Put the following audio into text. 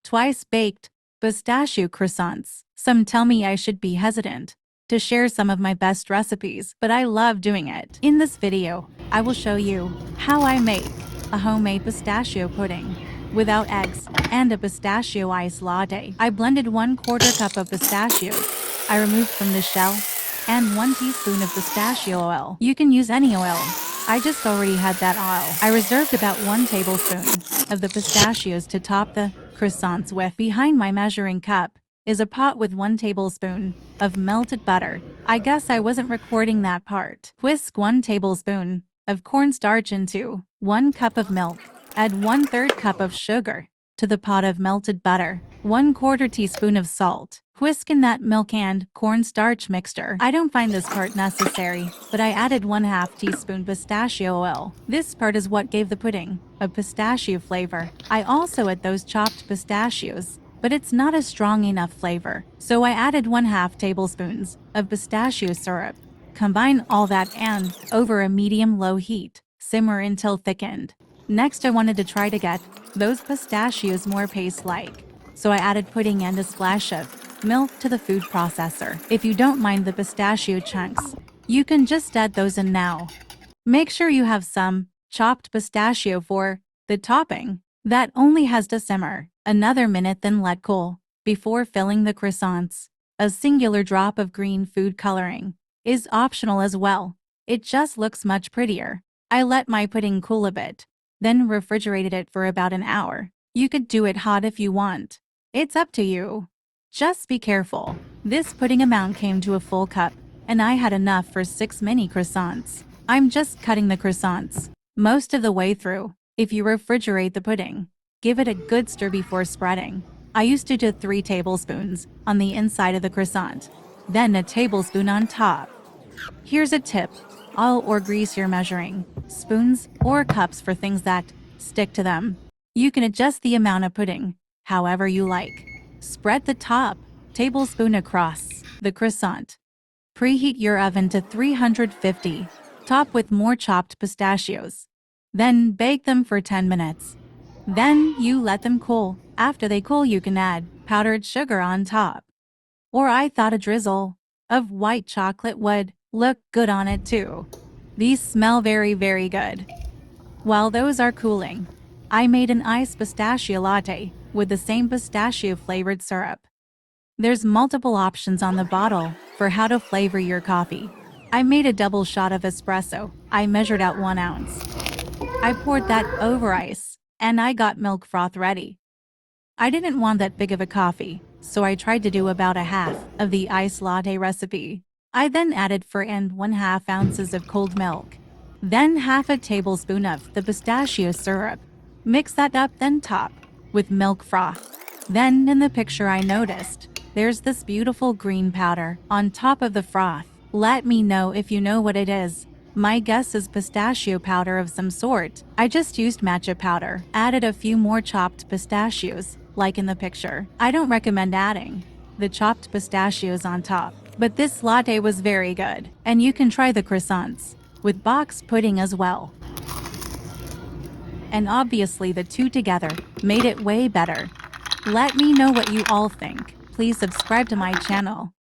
twice-baked pistachio croissants. Some tell me I should be hesitant to share some of my best recipes, but I love doing it. In this video, I will show you how I make a homemade pistachio pudding without eggs and a pistachio ice latte. I blended 1/4 cup of pistachios I removed from the shell and 1 teaspoon of pistachio oil. You can use any oil. I just already had that oil. I reserved about 1 tablespoon of the pistachios to top the croissants with. Behind my measuring cup is a pot with 1 tablespoon of melted butter. I guess I wasn't recording that part. Whisk 1 tablespoon of cornstarch into 1 cup of milk. Add 1/3 cup of sugar to the pot of melted butter. 1/4 teaspoon of salt. Whisk in that milk and cornstarch mixture. I don't find this part necessary, but I added 1/2 teaspoon pistachio oil. This part is what gave the pudding a pistachio flavor. I also add those chopped pistachios, but it's not a strong enough flavor, so I added 1/2 tablespoons of pistachio syrup. Combine all that and, over a medium-low heat, simmer until thickened. Next, I wanted to try to get those pistachios more paste-like, so I added pudding and a splash of milk to the food processor. If you don't mind the pistachio chunks, you can just add those in now. Make sure you have some chopped pistachio for the topping. That only has to simmer another minute, then let cool before filling the croissants. A singular drop of green food coloring is optional as well. It just looks much prettier. I let my pudding cool a bit, then refrigerated it for about an hour. You could do it hot if you want. It's up to you. Just be careful. This pudding amount came to a full cup, and I had enough for 6 mini croissants. I'm just cutting the croissants most of the way through. If you refrigerate the pudding, give it a good stir before spreading. I used to do 3 tablespoons on the inside of the croissant, then a tablespoon on top. Here's a tip. Oil or grease your measuring spoons or cups for things that stick to them. You can adjust the amount of pudding however you like. Spread the top tablespoon across the croissant. Preheat your oven to 350. Top with more chopped pistachios. Then bake them for 10 minutes. Then you let them cool. After they cool, you can add powdered sugar on top. Or I thought a drizzle of white chocolate would look good on it too. These smell very, very good. While those are cooling, I made an iced pistachio latte with the same pistachio-flavored syrup. There's multiple options on the bottle for how to flavor your coffee. I made a double shot of espresso. I measured out 1 ounce. I poured that over ice, and I got milk froth ready. I didn't want that big of a coffee, so I tried to do about a half of the iced latte recipe. I then added 4 and 1/2 ounces of cold milk, then 1/2 tablespoon of the pistachio syrup. Mix that up, then top with milk froth. Then in the picture I noticed there's this beautiful green powder on top of the froth. Let me know if you know what it is. My guess is pistachio powder of some sort. I just used matcha powder. Added a few more chopped pistachios, like in the picture. I don't recommend adding the chopped pistachios on top, but this latte was very good. And you can try the croissants with box pudding as well. And obviously the two together made it way better. Let me know what you all think. Please subscribe to my channel.